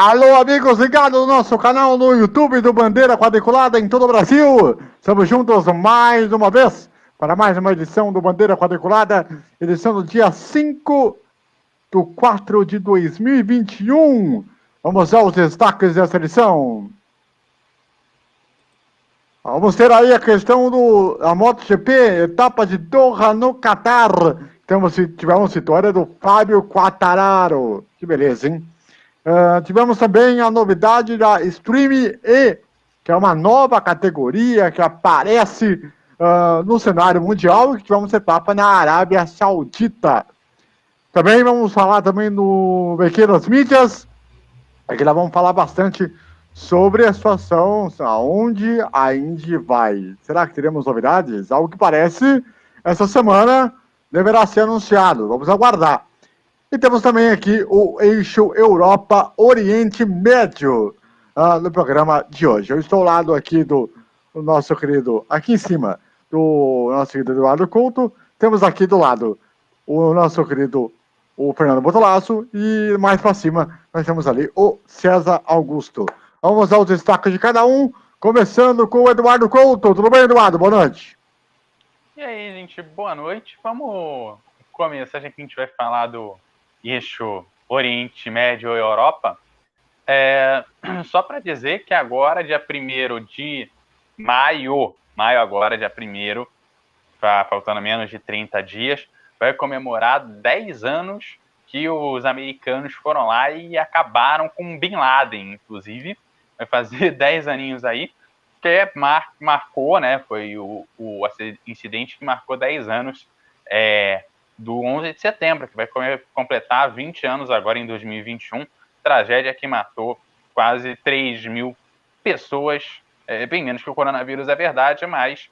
Alô, amigos ligados no nosso canal no YouTube do Bandeira Quadriculada em todo o Brasil. Estamos juntos mais uma vez para mais uma edição do Bandeira Quadriculada, edição do dia 5/4 de 2021. Vamos aos destaques dessa edição. Vamos ter aí a questão da MotoGP, etapa de Doha no Catar. Tivemos vitória do Fábio Quartararo. Que beleza, hein? Tivemos também a novidade da Stream E, que é uma nova categoria que aparece no cenário mundial, e que tivemos etapa na Arábia Saudita. Também vamos falar também no Pequenas Mídias, aqui nós vamos falar bastante sobre a situação, aonde a Indy vai. Será que teremos novidades? Algo que parece, essa semana deverá ser anunciado. Vamos aguardar. E temos também aqui o eixo Europa-Oriente Médio no programa de hoje. Eu estou ao lado aqui do nosso querido, aqui em cima, do nosso querido Eduardo Couto. Temos aqui do lado o nosso querido o Fernando Botolasso e mais para cima nós temos ali o César Augusto. Vamos aos destaques de cada um, começando com o Eduardo Couto. Tudo bem, Eduardo? Boa noite. E aí, gente, boa noite. Vamos começar, já que a gente vai falar do eixo Oriente Médio e Europa. Só para dizer que agora, dia 1º de maio agora, dia 1º, faltando menos de 30 dias, vai comemorar 10 anos que os americanos foram lá e acabaram com Bin Laden, inclusive. Vai fazer 10 aninhos aí, que marcou, né? Foi o incidente que marcou 10 anos do 11 de setembro, que vai completar 20 anos agora em 2021. Tragédia que matou quase 3 mil pessoas, bem menos que o coronavírus, é verdade, mas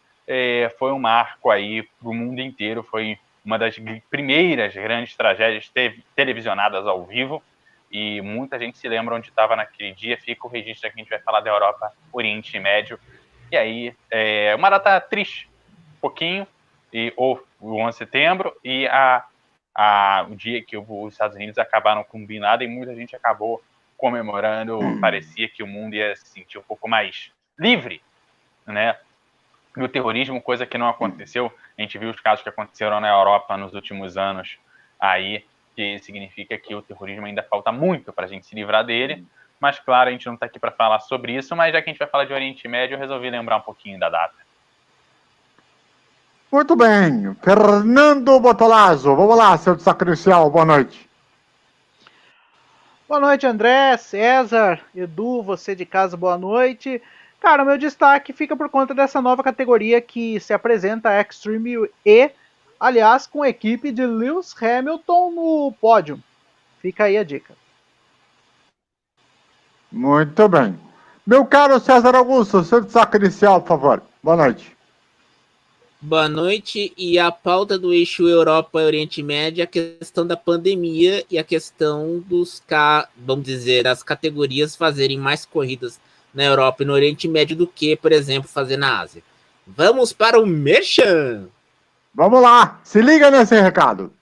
foi um marco aí para o mundo inteiro. Foi uma das primeiras grandes tragédias televisionadas ao vivo, e muita gente se lembra onde estava naquele dia. Fica o registro aqui, a gente vai falar da Europa, Oriente Médio. E aí, uma data triste, um pouquinho, ou o 11 de setembro, e o dia que os Estados Unidos acabaram com Bin Laden, e muita gente acabou comemorando. Parecia que o mundo ia se sentir um pouco mais livre, né, do terrorismo, coisa que não aconteceu. A gente viu os casos que aconteceram na Europa nos últimos anos aí, que significa que o terrorismo ainda falta muito para a gente se livrar dele. Mas, claro, a gente não está aqui para falar sobre isso, mas já que a gente vai falar de Oriente Médio, eu resolvi lembrar um pouquinho da data. Muito bem. Fernando Botolasso, vamos lá, seu destaque inicial. Boa noite. Boa noite, André, César, Edu, você de casa, boa noite. Cara, meu destaque fica por conta dessa nova categoria que se apresenta, a Extreme E, aliás, com a equipe de Lewis Hamilton no pódio. Fica aí a dica. Muito bem. Meu caro César Augusto, seu destaque inicial, por favor. Boa noite. Boa noite. E a pauta do eixo Europa e Oriente Médio é a questão da pandemia e a questão vamos dizer, das categorias fazerem mais corridas na Europa e no Oriente Médio do que, por exemplo, fazer na Ásia. Vamos para o Merchan! Vamos lá, se liga nesse recado.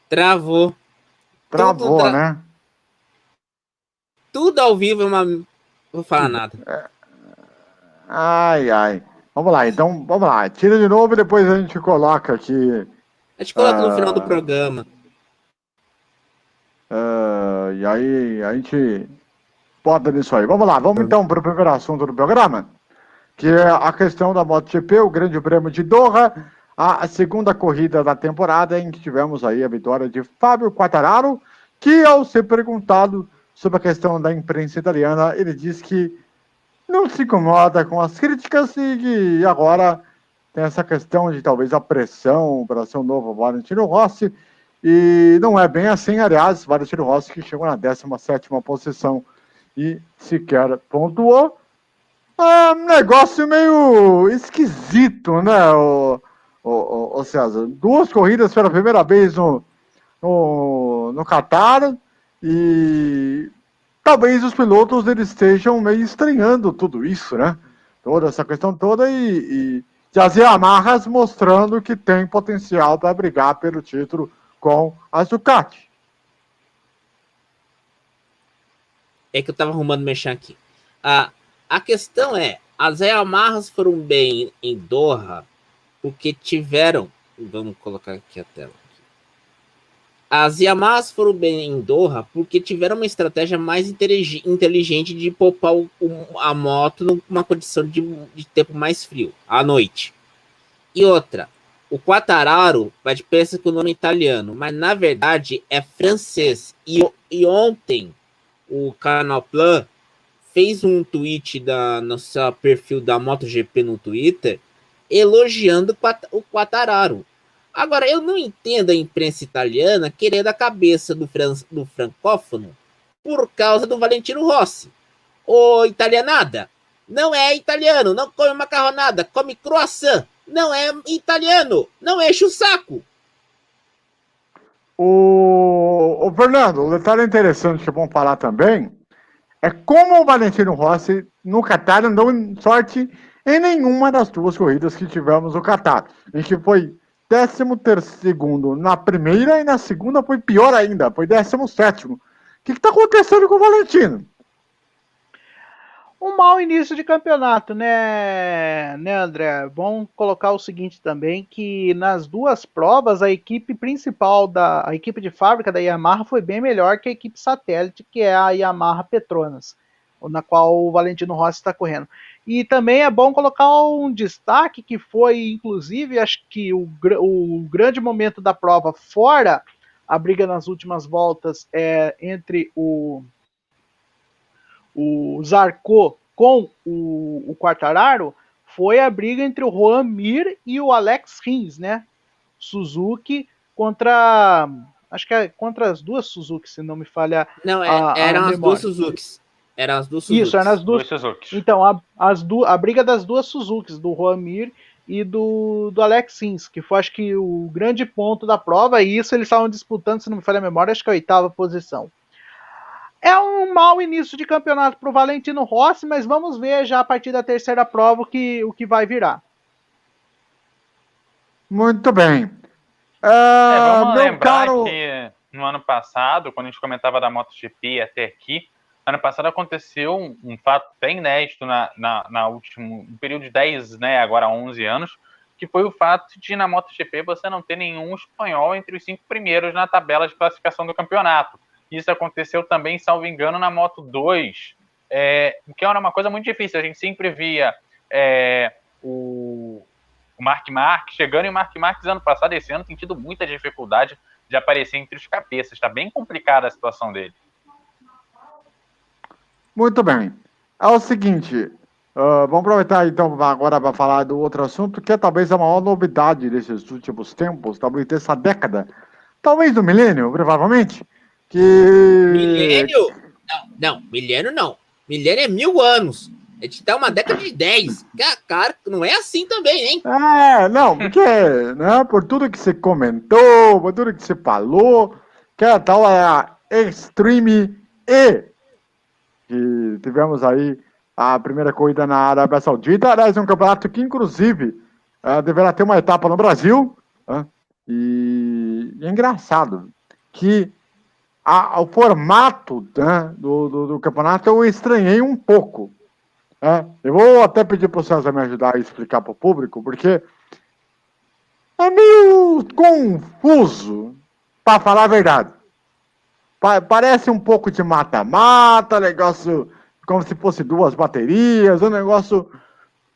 Travou, né? Tudo ao vivo é uma... Não vou falar nada. Ai. Vamos lá, então, vamos lá. Tira de novo e depois a gente coloca aqui. A gente coloca no final do programa. E aí a gente bota nisso aí. Vamos lá, vamos então para o primeiro assunto do programa, que é a questão da MotoGP, o Grande Prêmio de Doha, a segunda corrida da temporada, em que tivemos aí a vitória de Fábio Quartararo, que, ao ser perguntado sobre a questão da imprensa italiana, ele disse que não se incomoda com as críticas e que agora tem essa questão de talvez a pressão para ser o novo Valentino Rossi, e não é bem assim, aliás, Valentino Rossi que chegou na 17ª posição e sequer pontuou. É um negócio meio esquisito, né, o César? 2 corridas pela primeira vez no Qatar, e talvez os pilotos eles estejam meio estranhando tudo isso, né? Toda essa questão toda e as Yamahas mostrando que tem potencial para brigar pelo título com a Ducati. É que eu tava arrumando mexer aqui. A questão é, as Yamahas foram bem em Doha porque tiveram... Vamos colocar aqui a tela. As Yamahas foram bem em Doha porque tiveram uma estratégia mais inteligente de poupar a moto numa condição de tempo mais frio, à noite. E outra, o Quartararo vai de pensa com o nome italiano, mas na verdade é francês. E ontem o Canoplan fez um tweet no seu perfil da MotoGP no Twitter elogiando o Quartararo. Agora, eu não entendo a imprensa italiana querendo a cabeça do francófono por causa do Valentino Rossi. Ô, italianada, não é italiano, não come macarronada, come croissant. Não é italiano, não enche o saco. O Fernando, um detalhe interessante que é bom falar também é como o Valentino Rossi no Qatar não deu sorte em nenhuma das 2 corridas que tivemos no Qatar, em que foi 13º na primeira e na segunda foi pior ainda, foi 17º. O que está acontecendo com o Valentino? Um mau início de campeonato, né, André? Vamos colocar o seguinte também, que nas 2 provas a equipe principal, a equipe de fábrica da Yamaha foi bem melhor que a equipe satélite, que é a Yamaha Petronas, na qual o Valentino Rossi está correndo. E também é bom colocar um destaque que foi, inclusive, acho que o grande momento da prova, fora a briga nas últimas voltas entre o Zarco com o Quartararo, foi a briga entre o Juan Mir e o Alex Rins, né? Suzuki contra... Acho que é contra as 2 Suzuki, se não me falha não, eram as 2 Suzukis. Eram as 2 Suzukis. Isso, eram as 2 Suzuki. Então, a briga das 2 Suzukis, do Juan Mir e do Alex Rins, que foi, acho que, o grande ponto da prova, e isso eles estavam disputando, se não me falha a memória, acho que a 8ª posição. É um mau início de campeonato para o Valentino Rossi, mas vamos ver já a partir da 3ª prova o que vai virar. Muito bem. Vamos lembrar caro... que no ano passado, quando a gente comentava da MotoGP até aqui, ano passado aconteceu um fato bem inédito na último período de 10, né, agora 11 anos, que foi o fato de na MotoGP você não ter nenhum espanhol entre os 5 primeiros na tabela de classificação do campeonato. Isso aconteceu também, salvo engano, na Moto 2, que era uma coisa muito difícil. A gente sempre via o Marc Marques chegando, e o Marc Marques ano passado, esse ano, tem tido muita dificuldade de aparecer entre os cabeças. Está bem complicada a situação dele. Muito bem. É o seguinte, vamos aproveitar então agora para falar do outro assunto, que é talvez a maior novidade desses últimos tempos, talvez dessa década, talvez do milênio, provavelmente, que... Milênio? Não, milênio não. Milênio é 1000 anos. A gente dá uma década de 10. Cara, não é assim também, hein? Não, porque, né, por tudo que você comentou, por tudo que você falou, que a tal é a Extreme E, que tivemos aí a primeira corrida na Arábia Saudita, aliás, um campeonato que, inclusive, deverá ter uma etapa no Brasil, né, e é engraçado que o formato, né, do campeonato eu estranhei um pouco. Eu vou até pedir para o César me ajudar a explicar para o público, porque é meio confuso, para falar a verdade. Parece um pouco de mata-mata, negócio como se fosse 2 baterias, um negócio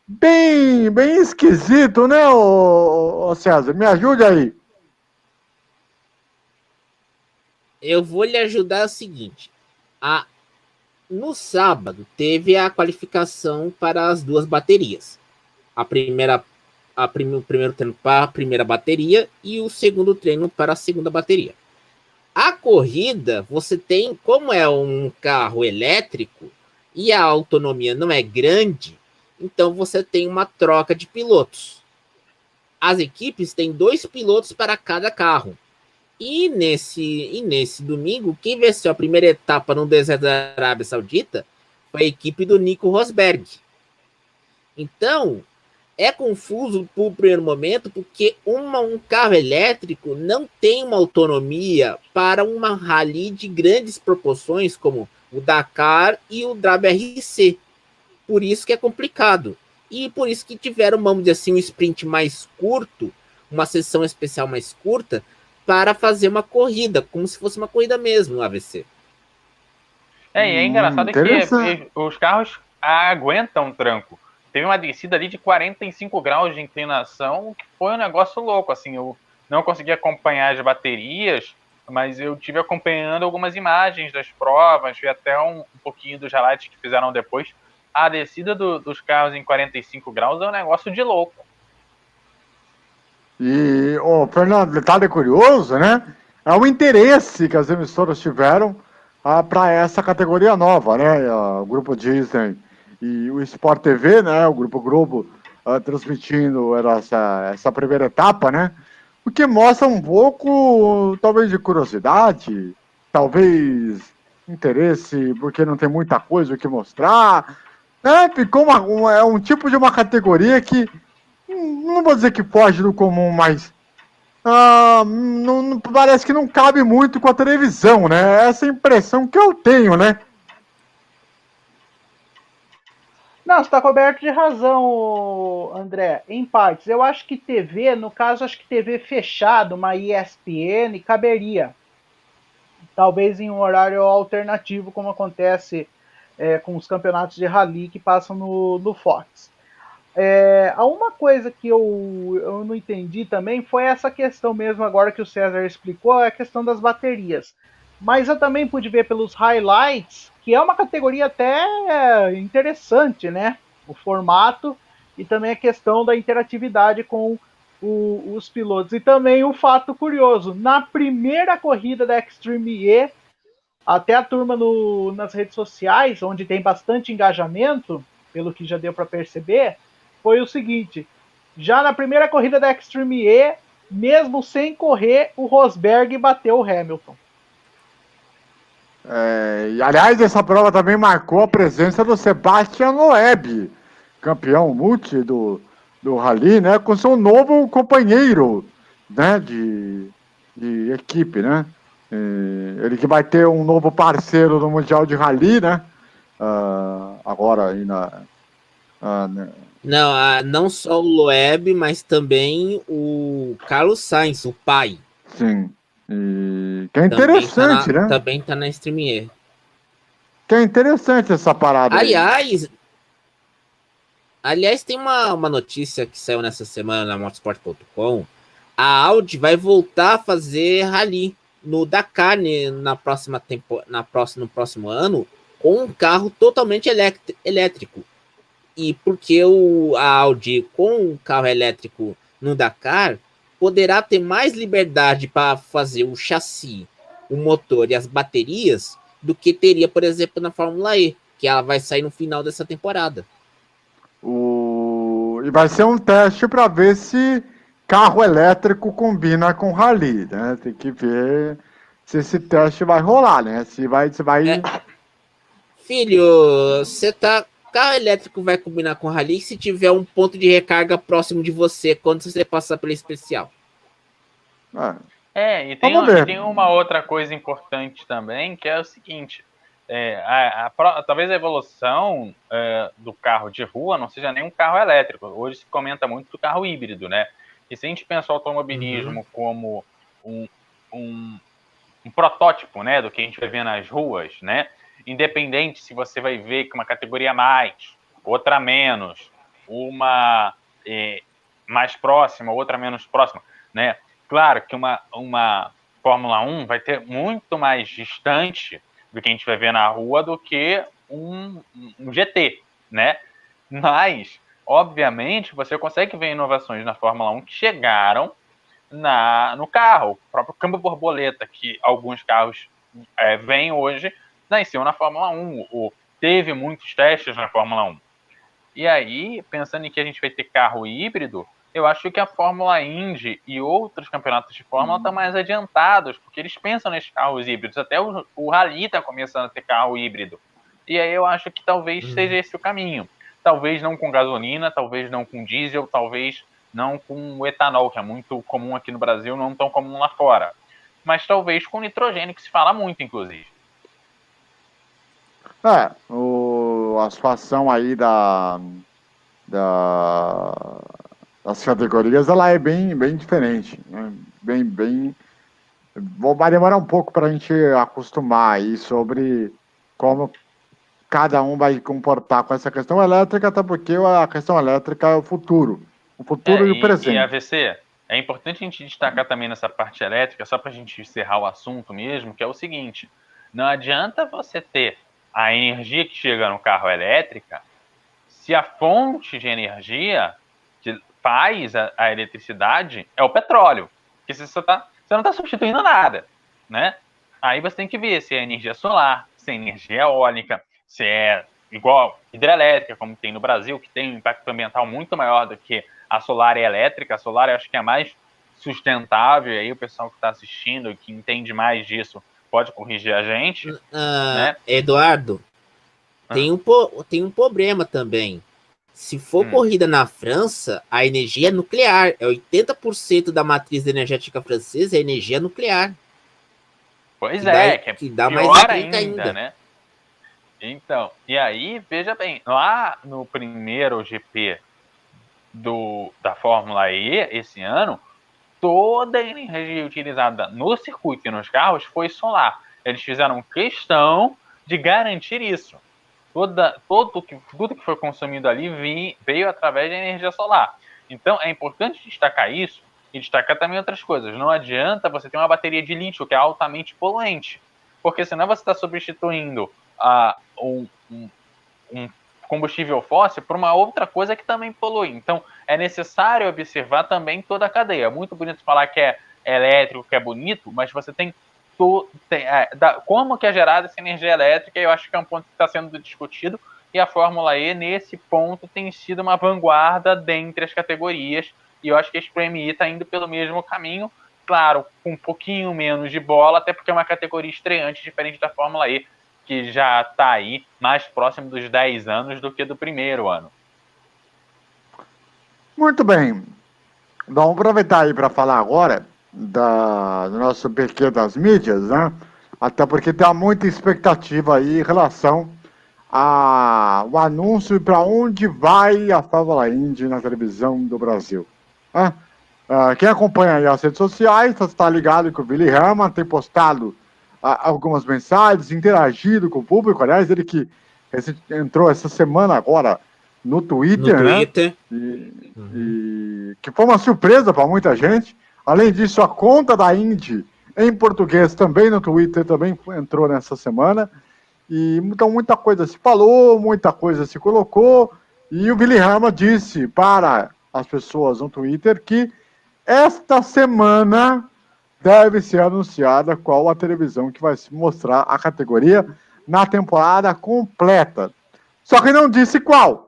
bem esquisito, né, ô César? Me ajude aí. Eu vou lhe ajudar o seguinte. No sábado, teve a qualificação para as duas baterias. O primeiro treino para a primeira bateria e o segundo treino para a segunda bateria. A corrida, você tem, como é um carro elétrico e a autonomia não é grande, então você tem uma troca de pilotos. As equipes têm 2 pilotos para cada carro. E nesse domingo, quem venceu a primeira etapa no deserto da Arábia Saudita foi a equipe do Nico Rosberg. Então, é confuso por primeiro momento, porque um carro elétrico não tem uma autonomia para uma rally de grandes proporções, como o Dakar e o WRC. Por isso que é complicado. E por isso que tiveram, vamos dizer assim, um sprint mais curto, uma sessão especial mais curta, para fazer uma corrida, como se fosse uma corrida mesmo no AVC. E é engraçado interessante. que os carros aguentam tranco. Teve uma descida ali de 45 graus de inclinação, que foi um negócio louco. Assim, eu não consegui acompanhar as baterias, mas eu tive acompanhando algumas imagens das provas, vi até um pouquinho dos highlights que fizeram depois. A descida dos carros em 45 graus é um negócio de louco. E, Fernando, detalhe curioso, né? É o interesse que as emissoras tiveram para essa categoria nova, né? O Grupo Disney e o Sport TV, né? O Grupo Globo transmitindo essa primeira etapa, né? O que mostra um pouco, talvez, de curiosidade, talvez interesse, porque não tem muita coisa o que mostrar. Né? Ficou é um tipo de uma categoria que não vou dizer que foge do comum, mas parece que não cabe muito com a televisão, né? Essa é a impressão que eu tenho, né? Não, você está coberto de razão, André, em partes. Eu acho que TV, no caso, acho que TV fechada, uma ESPN, caberia. Talvez em um horário alternativo, como acontece com os campeonatos de rally que passam no Fox. Há uma coisa que eu não entendi também foi essa questão mesmo, agora que o César explicou, a questão das baterias. Mas eu também pude ver pelos highlights que é uma categoria até interessante, né? O formato e também a questão da interatividade com os pilotos. E também um fato curioso: na primeira corrida da Extreme E, até a turma nas redes sociais, onde tem bastante engajamento, pelo que já deu para perceber, foi o seguinte: já na primeira corrida da Extreme E, mesmo sem correr, o Rosberg bateu o Hamilton. E, aliás, essa prova também marcou a presença do Sebastian Loeb, campeão multi do Rally, né? Com seu novo companheiro, né? De equipe, né? Ele que vai ter um novo parceiro no Mundial de Rally, né? Agora aí Não só o Loeb, mas também o Carlos Sainz, o pai. Sim. E que é interessante, né? Também tá na Streamier. Que é interessante essa parada Aliás, tem uma notícia que saiu nessa semana na motorsport.com. A Audi vai voltar a fazer rally no Dakar no próximo ano, com um carro totalmente elétrico. E porque a Audi com o carro elétrico no Dakar poderá ter mais liberdade para fazer o chassi, o motor e as baterias do que teria, por exemplo, na Fórmula E, que ela vai sair no final dessa temporada. E vai ser um teste para ver se carro elétrico combina com rally, né? Tem que ver se esse teste vai rolar, né? Se vai... Filho, carro elétrico vai combinar com rally se tiver um ponto de recarga próximo de você quando você passar pela especial. E tem uma outra coisa importante também, que é o seguinte: talvez a evolução do carro de rua não seja nem um carro elétrico. Hoje se comenta muito do carro híbrido, né? E se a gente pensa o automobilismo como um protótipo, né, do que a gente vai ver nas ruas, né? Independente se você vai ver que uma categoria mais, outra menos, uma mais próxima, outra menos próxima, né? Claro que uma Fórmula 1 vai ter muito mais distante do que a gente vai ver na rua do que um GT, né? Mas, obviamente, você consegue ver inovações na Fórmula 1 que chegaram no carro. O próprio câmbio borboleta, que alguns carros vêm hoje, nasceu na Fórmula 1. Teve muitos testes na Fórmula 1. E aí, pensando em que a gente vai ter carro híbrido, eu acho que a Fórmula Indy e outros campeonatos de Fórmula estão mais adiantados, porque eles pensam nesses carros híbridos. Até o Rally está começando a ter carro híbrido. E aí eu acho que talvez seja esse o caminho. Talvez não com gasolina, talvez não com diesel, talvez não com etanol, que é muito comum aqui no Brasil, não tão comum lá fora. Mas talvez com nitrogênio, que se fala muito, inclusive. A situação aí das categorias, ela é bem diferente, né? Vai demorar um pouco para a gente acostumar aí sobre como cada um vai comportar com essa questão elétrica, até porque a questão elétrica é o futuro e o presente. E AVC, é importante a gente destacar também nessa parte elétrica, só para a gente encerrar o assunto mesmo, que é o seguinte: não adianta você ter a energia que chega no carro elétrica se a fonte de energia que faz a eletricidade é o petróleo, porque você não está substituindo nada, né? Aí você tem que ver se é energia solar, se é energia eólica, se é igual hidrelétrica, como tem no Brasil, que tem um impacto ambiental muito maior do que a solar e a elétrica. A solar eu acho que é mais sustentável, e aí o pessoal que está assistindo, que entende mais disso, pode corrigir a gente. Né? Eduardo, tem um problema também. Se for corrida na França, a energia é nuclear. É 80% da matriz energética francesa é energia nuclear. Pois que dá mais ainda, né? Então, e aí, veja bem, lá no primeiro GP da Fórmula E, esse ano, toda a energia utilizada no circuito e nos carros foi solar. Eles fizeram questão de garantir isso. Tudo que foi consumido ali veio através da energia solar. Então, é importante destacar isso e destacar também outras coisas. Não adianta você ter uma bateria de lítio que é altamente poluente, porque senão você está substituindo um combustível fóssil por uma outra coisa que também polui. Então, é necessário observar também toda a cadeia. É muito bonito falar que é elétrico, que é bonito, mas você tem como que é gerada essa energia elétrica. Eu acho que é um ponto que está sendo discutido, e a Fórmula E, nesse ponto, tem sido uma vanguarda dentre as categorias, e eu acho que a SPMI está indo pelo mesmo caminho, claro, com um pouquinho menos de bola, até porque é uma categoria estreante, diferente da Fórmula E, que já está aí mais próximo dos 10 anos do que do primeiro ano. Muito bem. Vamos aproveitar aí para falar agora do nosso PQ das mídias, né? Até porque tem muita expectativa aí em relação ao anúncio para onde vai a Fórmula Indy na televisão do Brasil. Né? Quem acompanha aí as redes sociais está ligado que o Billy Hermann tem postado algumas mensagens, interagido com o público. Aliás, ele que entrou essa semana agora no Twitter, né? E que foi uma surpresa para muita gente. Além disso, a conta da Indy em português também no Twitter também entrou nessa semana. E então muita coisa se falou, muita coisa se colocou. E o Billy Hermann disse para as pessoas no Twitter que esta semana deve ser anunciada qual a televisão que vai se mostrar a categoria na temporada completa. Só que não disse qual.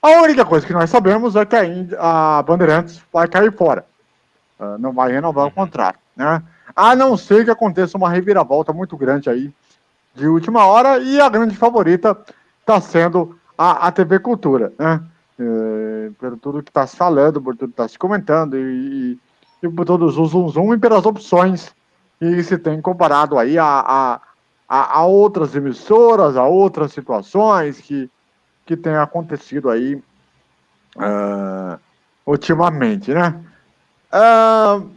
A única coisa que nós sabemos é que a Bandeirantes vai cair fora. Não vai renovar o contrato, né? A não ser que aconteça uma reviravolta muito grande aí de última hora, e a grande favorita está sendo a TV Cultura, né? Por tudo que está se falando, por tudo que está se comentando, e por todos os zoom e pelas opções que se tem comparado aí a outras emissoras, a outras situações que tem acontecido aí ultimamente, né?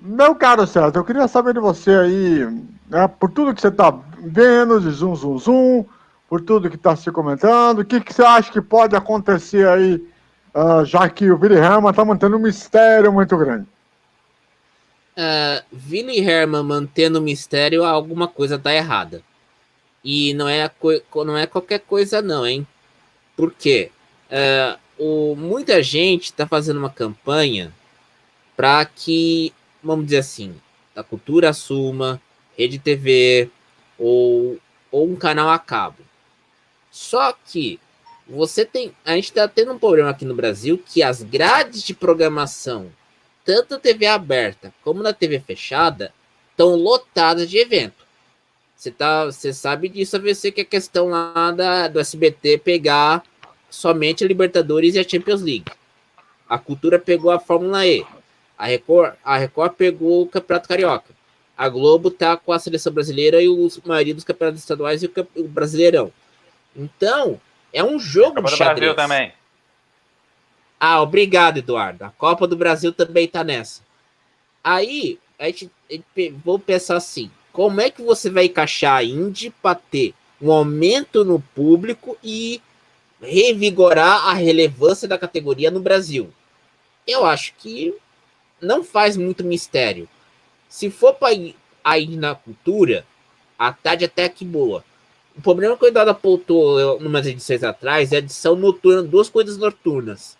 Meu caro César, eu queria saber de você aí, né, por tudo que você está vendo de zoom, por tudo que está se comentando, o que você acha que pode acontecer aí, já que o Billy Hermann está mantendo um mistério muito grande? Billy Hermann mantendo o mistério, alguma coisa está errada. E não é qualquer coisa não, hein? Por quê? Muita gente está fazendo uma campanha para que, vamos dizer assim, a cultura assuma, rede TV ou um canal a cabo. Só que a gente está tendo um problema aqui no Brasil que as grades de programação, tanto na TV aberta como na TV fechada, estão lotadas de evento. Você sabe disso, AVC, que é a questão lá do SBT pegar somente a Libertadores e a Champions League. A Cultura pegou a Fórmula E. A Record pegou o Campeonato Carioca. A Globo tá com a Seleção Brasileira e a maioria dos campeonatos estaduais e o Brasileirão. Então, é um jogo de xadrez. Brasil também. Ah, obrigado, Eduardo. A Copa do Brasil também tá nessa. Aí, vou pensar assim, como é que você vai encaixar a Indy para ter um aumento no público e revigorar a relevância da categoria no Brasil? Eu acho que não faz muito mistério. Se for para ir aí na cultura, a tarde até que boa. O problema que o Eduardo apontou umas edições atrás é a edição noturna, 2 coisas noturnas.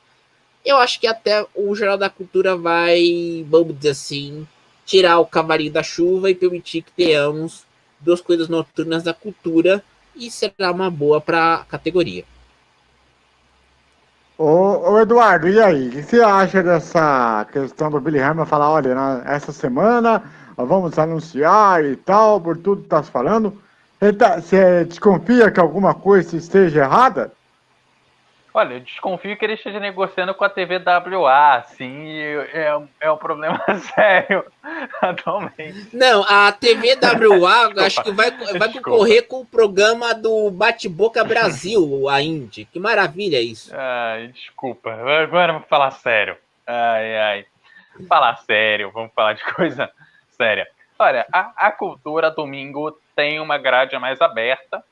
Eu acho que até o Jornal da Cultura vai, vamos dizer assim, tirar o cavalinho da chuva e permitir que tenhamos 2 coisas noturnas da cultura e será uma boa para a categoria. Ô Eduardo, e aí? O que você acha dessa questão do Billy Hamilton falar, olha, essa semana vamos anunciar e tal, por tudo que tá se falando? Você desconfia que alguma coisa esteja errada? Olha, eu desconfio que ele esteja negociando com a TVWA, assim, é um problema sério atualmente. Não, a TVWA acho que vai concorrer com o programa do Bate-Boca Brasil, a Indy. Que maravilha isso. Ai, desculpa, agora vamos falar sério. Ai. Falar sério, vamos falar de coisa séria. Olha, a Cultura domingo tem uma grade mais aberta,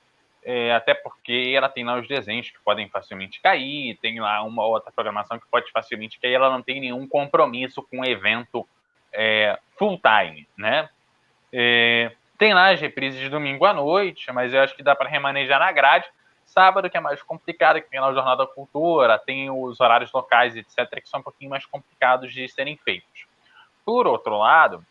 até porque ela tem lá os desenhos que podem facilmente cair, tem lá uma outra programação que pode facilmente cair, ela não tem nenhum compromisso com o evento full time, né? Tem lá as reprises de domingo à noite, mas eu acho que dá para remanejar na grade. Sábado, que é mais complicado, que tem lá o Jornal da Cultura, tem os horários locais, etc., que são um pouquinho mais complicados de serem feitos. Por outro lado,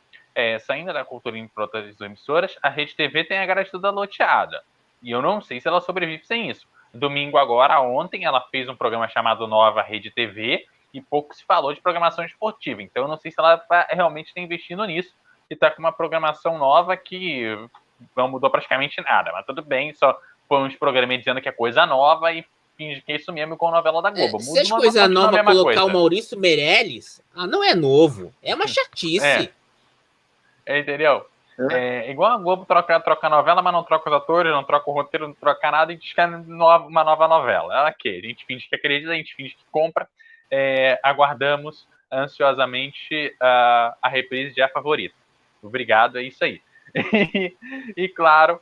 saindo da Cultura em outras emissoras, a Rede TV tem a grade toda loteada. E eu não sei se ela sobrevive sem isso. Domingo agora, ontem, ela fez um programa chamado Nova Rede TV e pouco se falou de programação esportiva. Então eu não sei se ela realmente está investindo nisso e está com uma programação nova que não mudou praticamente nada. Mas tudo bem, só põe uns programas dizendo que é coisa nova e finge que é isso mesmo com a novela da Globo. Se é coisa nova colocar o Maurício Meirelles, não é novo. É uma chatice. Entendeu? Igual a Globo troca a novela, mas não troca os atores, não troca o roteiro, não troca nada e diz que é uma nova novela. A gente finge que acredita, a gente finge que compra. Aguardamos ansiosamente a reprise de A Favorita. Obrigado, é isso aí. E claro,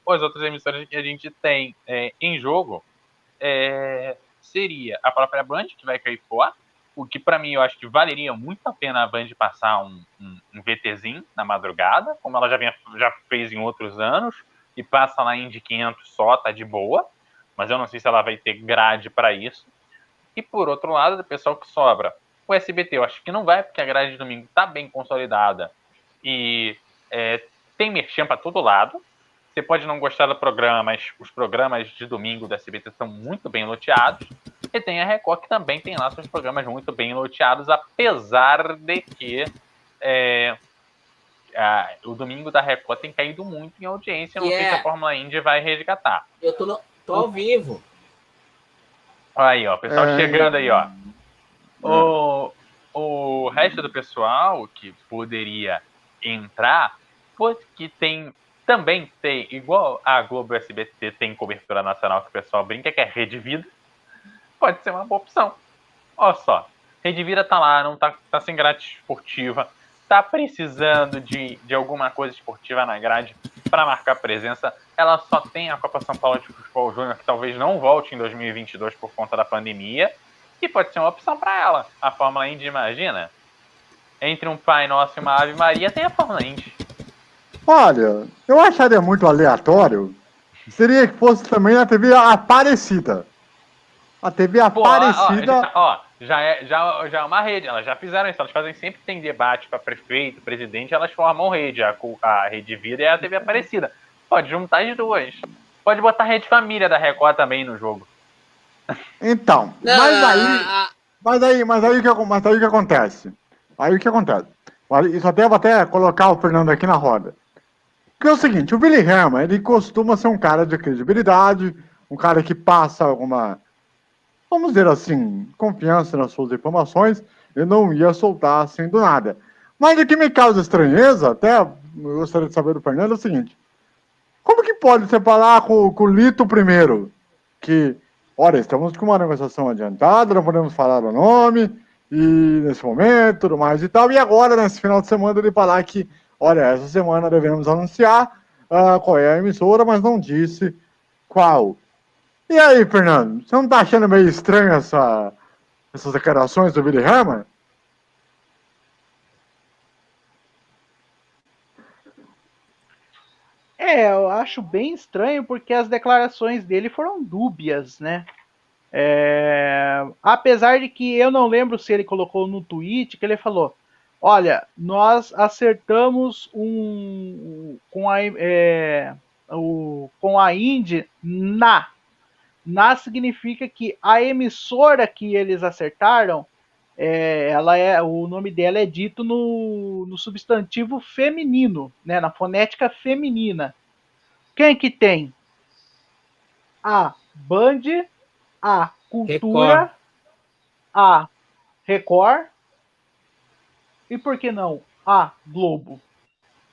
as outras emissoras que a gente tem em jogo seria a própria Band, que vai cair fora. O que, para mim, eu acho que valeria muito a pena a Band passar um VTzinho na madrugada, como ela já fez em outros anos, e passa lá em Indy 500 só, tá de boa, mas eu não sei se ela vai ter grade para isso. E, por outro lado, do pessoal que sobra, o SBT, eu acho que não vai, porque a grade de domingo tá bem consolidada e tem merchan para todo lado. Você pode não gostar do programa, mas os programas de domingo do SBT são muito bem loteados. E tem a Record, que também tem lá seus programas muito bem loteados, apesar de que o domingo da Record tem caído muito em audiência. Não sei se a Fórmula Indy vai resgatar. Eu tô ao vivo. Aí, ó, o pessoal chegando aí, ó. O resto do pessoal que poderia entrar, porque também tem, igual a Globo e o SBT tem cobertura nacional que o pessoal brinca, que é Rede Vida, pode ser uma boa opção. Olha só, Rede Vida tá lá, não tá sem grade esportiva, tá precisando de alguma coisa esportiva na grade para marcar presença. Ela só tem a Copa São Paulo de Futebol Júnior, que talvez não volte em 2022 por conta da pandemia, e pode ser uma opção para ela. A Fórmula Indy, imagina, entre um Pai Nosso e uma Ave Maria, tem a Fórmula Indy. Olha, eu acharia muito aleatório. Seria que fosse também na TV Aparecida. A TV Pô, Aparecida. já é uma rede. Elas já fizeram isso. Elas fazem sempre que tem debate para prefeito, presidente, elas formam rede. A Rede Vida e a TV Aparecida. Pode juntar as duas. Pode botar a Rede Família da Record também no jogo. Então, mas aí o que acontece? Aí o que acontece? Isso até vou até colocar o Fernando aqui na roda. Porque é o seguinte, o Willy Hermann, ele costuma ser um cara de credibilidade, um cara que passa alguma, vamos dizer assim, confiança nas suas informações, e não ia soltar assim do nada. Mas o que me causa estranheza, até eu gostaria de saber do Fernando, é o seguinte, como que pode você falar com o Lito primeiro, que, olha, estamos com uma negociação adiantada, não podemos falar o nome, e nesse momento, tudo mais e tal, e agora, nesse final de semana, ele falar que, olha, essa semana devemos anunciar qual é a emissora, mas não disse qual. E aí, Fernando, você não tá achando meio estranho essas declarações do Willy Hermann? Eu acho bem estranho porque as declarações dele foram dúbias, né? Apesar de que eu não lembro se ele colocou no tweet que ele falou: olha, nós acertamos com a Indy na. Na significa que a emissora que eles acertaram, o nome dela é dito no substantivo feminino, né, na fonética feminina. Quem que tem? A Band, a Cultura, Record. a Record e por que não a Globo?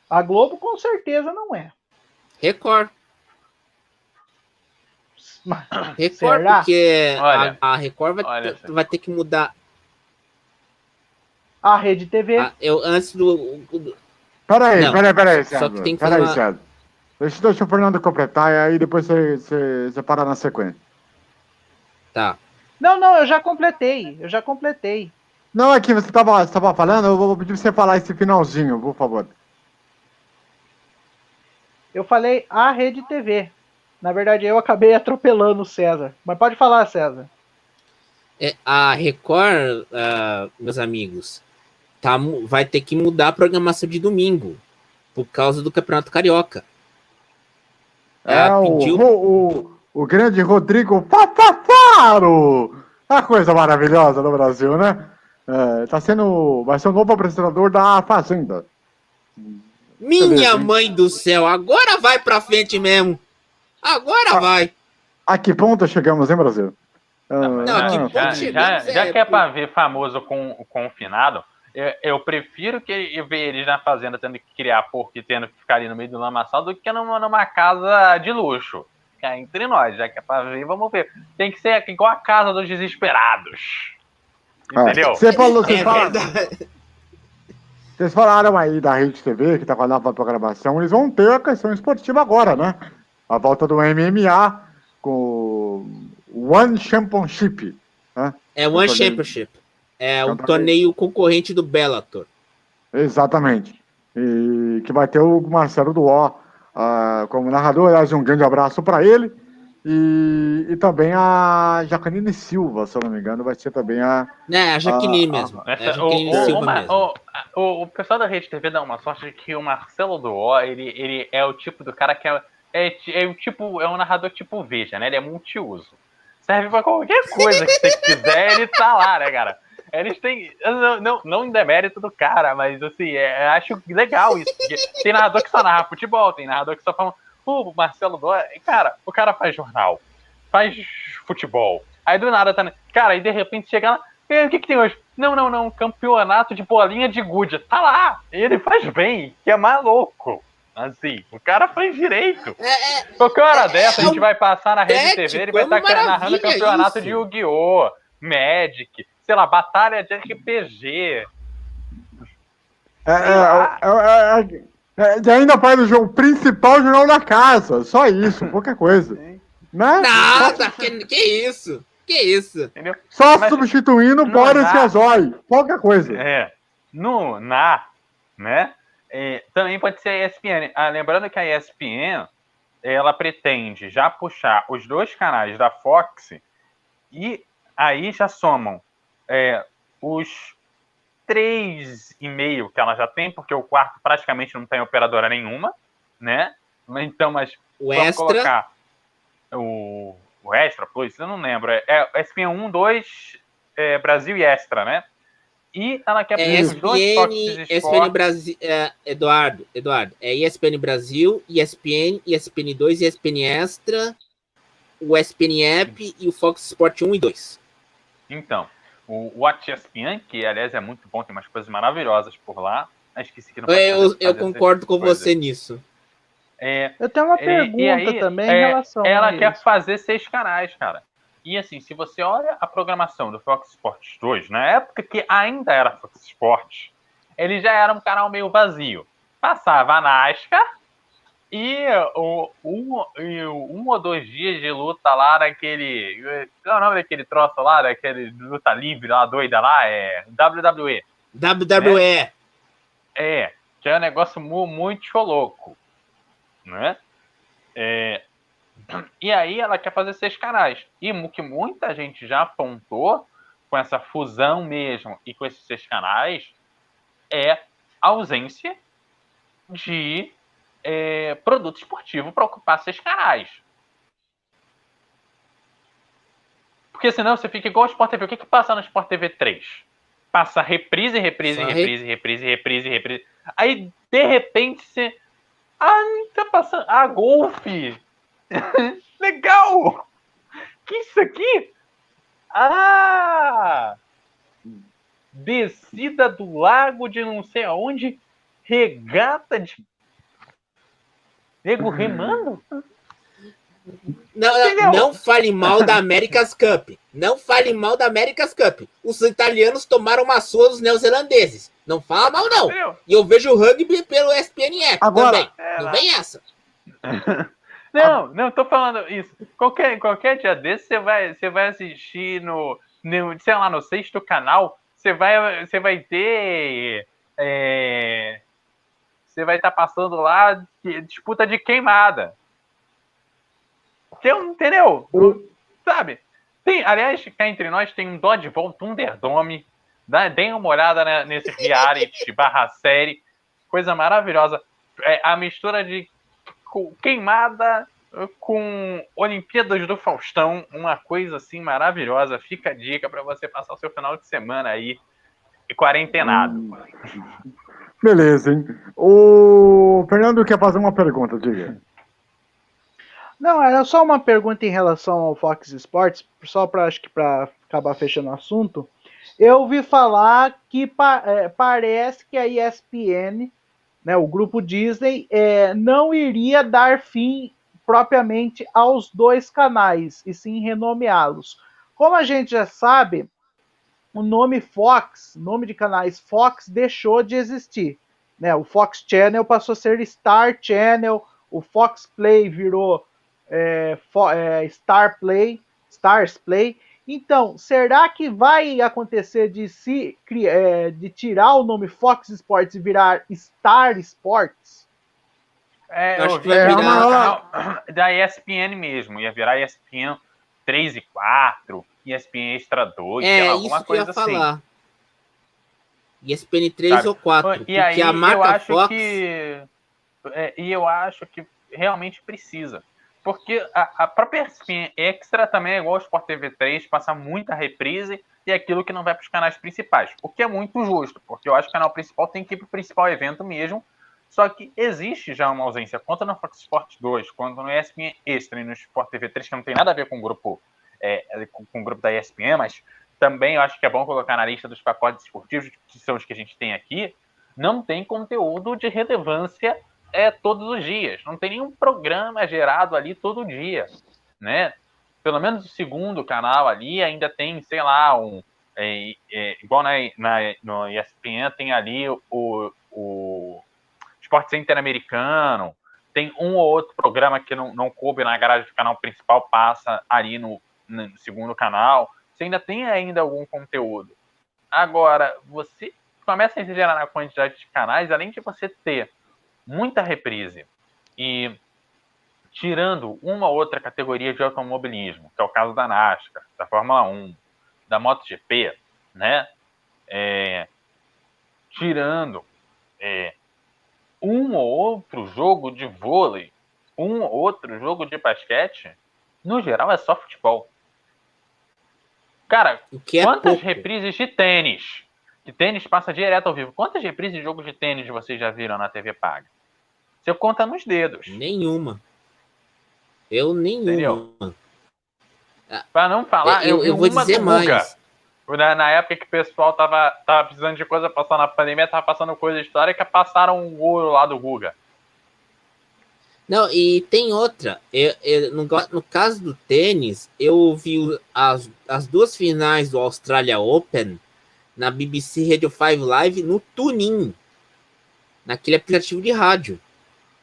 A Globo com certeza não é. Record. Record, Será? porque Olha, a Record vai ter que mudar. A Rede TV. Antes do. Peraí, Só César. que tem que Peraí, falar. César. Deixa o Fernando completar e aí depois você para na sequência. Tá. Não, eu já completei. Não, aqui você estava falando, eu vou pedir pra você falar esse finalzinho, por favor. Eu falei a Rede TV. Na verdade, eu acabei atropelando o César. Mas pode falar, César. A Record, meus amigos, vai ter que mudar a programação de domingo por causa do Campeonato Carioca. O grande Rodrigo Papaparo! A coisa maravilhosa no Brasil, né? Vai ser o novo apresentador da Fazenda. Minha mãe do céu, agora vai pra frente mesmo. Agora vai. A que ponto chegamos, hein, Brasil? Já que é pra ver famoso com o confinado, eu prefiro ver eles na fazenda tendo que criar porco e tendo que ficar ali no meio do lamaçal do que numa casa de luxo. Entre nós, já que é pra ver, vamos ver. Tem que ser igual a casa dos desesperados. Entendeu? Vocês falaram aí da Rede TV, que tá com a nova programação, eles vão ter a questão esportiva agora, né? A volta do MMA com o One Championship. Né? One Championship. É um torneio concorrente do Bellator. Exatamente. E que vai ter o Marcelo Duó como narrador. Aliás, um grande abraço para ele. E também a Jaqueline Silva, se eu não me engano, vai ser também a Jaqueline mesmo. O pessoal da Rede TV dá uma sorte de que o Marcelo Duó, ele é o tipo do cara que é um narrador tipo Veja, né? Ele é multiuso. Serve pra qualquer coisa que você quiser, ele tá lá, né, cara? Eles têm. Não em demérito do cara, mas assim, acho legal isso. Porque tem narrador que só narra futebol, tem narrador que só fala. O Marcelo Duó, cara, o cara faz jornal, faz futebol. Aí do nada tá. Cara, aí de repente chega lá. O que tem hoje? Não, campeonato de bolinha de gude. Tá lá! Ele faz bem, que é maluco. Assim, o cara faz direito. Qualquer hora dessa a gente vai passar na Rede TV, ele vai estar narrando campeonato de Yu-Gi-Oh!, Magic, sei lá, batalha de RPG. E ainda faz o principal jornal da casa, só isso, pouca coisa. Né? Nada, que isso? Que isso? Entendeu? Só substituindo Boris Casoy, pouca coisa. Né? Também pode ser a ESPN. Lembrando que a ESPN, ela pretende já puxar os 2 canais da Fox e aí já somam os 3,5 que ela já tem, porque o quarto praticamente não tem operadora nenhuma, né? Então, mas O vamos Extra. colocar o Extra Plus, eu não lembro. ESPN 1, 2, Brasil e Extra, né? E ela quer pegar os 2 Fox ESPN Sports. Brasil, Eduardo, é ESPN Brasil, ESPN 2, ESPN Extra, o ESPN App e o Fox Sport 1 e 2. Então, o Watch ESPN, que aliás é muito bom, tem umas coisas maravilhosas por lá. Esqueci que não pode Eu concordo com você nisso. Eu tenho uma pergunta aí, também em relação ela a quer isso. fazer 6 canais, cara. E assim, se você olha a programação do Fox Sports 2, na época que ainda era Fox Sports, ele já era um canal meio vazio. Passava a NASCAR e um ou 2 dias de luta lá naquele... Qual é o nome daquele troço lá? Daquele luta livre lá, doida lá? WWE. WWE. Né? Que é um negócio muito louco. Né? E aí ela quer fazer 6 canais. E o que muita gente já apontou com essa fusão mesmo e com esses 6 canais é a ausência de produto esportivo para ocupar 6 canais. Porque senão você fica igual ao Sport TV. O que passa no Sport TV 3? Passa reprise. Aí, de repente, você... tá passando... golfe! Legal! Que isso aqui? Descida do lago de não sei aonde, regata de nego remando? Não fale mal da America's Cup. Não fale mal da America's Cup. Os italianos tomaram uma surra dos neozelandeses. Não fala mal, não. Entendeu? E eu vejo o rugby pelo ESPN App também. Não vem essa. Não, tô falando isso. Qualquer dia desse você vai assistir no sei lá, no 6º canal, você vai ter você vai estar passando lá disputa de queimada. Entendeu? Sabe? Aliás, cá entre nós tem um Dodgeball Thunderdome. Deem uma olhada nesse reality /série. Coisa maravilhosa. A mistura de queimada com Olimpíadas do Faustão. Uma coisa assim maravilhosa. Fica a dica para você passar o seu final de semana aí quarentenado. Beleza, hein? O Fernando quer fazer uma pergunta, diga. Não, era só uma pergunta em relação ao Fox Sports, só para acabar fechando o assunto. Eu ouvi falar que parece que a ESPN, né, o grupo Disney, não iria dar fim propriamente aos 2 canais, e sim renomeá-los. Como a gente já sabe, o nome Fox, nome de canais Fox, deixou de existir. Né? O Fox Channel passou a ser Star Channel, o Fox Play virou Stars Play. Então, será que vai acontecer de tirar o nome Fox Sports e virar Star Sports? Acho que vai virar da ESPN mesmo, ia virar ESPN 3 e 4, ESPN Extra 2, sei lá, alguma isso coisa que eu ia falar. assim. ESPN 3 sabe? ou 4, E porque aí, a marca Fox... eu acho que realmente precisa. Porque a própria ESPN Extra também é igual ao Sport TV 3, passa muita reprise e aquilo que não vai para os canais principais. O que é muito justo, porque eu acho que o canal principal tem que ir para o principal evento mesmo. Só que existe já uma ausência, quanto no Fox Sports 2, quanto no ESPN Extra e no Sport TV 3, que não tem nada a ver com o grupo, com o grupo da ESPN, mas também eu acho que é bom colocar na lista dos pacotes esportivos, que são os que a gente tem aqui, não tem conteúdo de relevância todos os dias. Não tem nenhum programa gerado ali todo dia, né? Pelo menos o segundo canal ali ainda tem, sei lá, igual no ESPN tem ali o Sport Center americano, tem um ou outro programa que não coube na grade do canal principal, passa ali no segundo canal. Você ainda tem algum conteúdo. Agora, você começa a exagerar na quantidade de canais, além de você ter muita reprise e tirando uma ou outra categoria de automobilismo, que é o caso da NASCAR, da Fórmula 1, da MotoGP, né? Tirando um ou outro jogo de vôlei, um ou outro jogo de basquete, no geral é só futebol. Cara, quantas reprises de tênis? Que tênis passa direto ao vivo. Quantas reprises de jogo de tênis vocês já viram na TV paga? Você conta nos dedos. Nenhuma. Nenhuma. Pra não falar, eu vi vou uma dizer do mais. Guga. Na época que o pessoal tava precisando de coisa passando na pandemia, tava passando coisa histórica, passaram um ouro lá do Guga. Não, e tem outra. No caso do tênis, eu vi as duas finais do Australia Open na BBC Radio 5 Live no TuneIn, naquele aplicativo de rádio.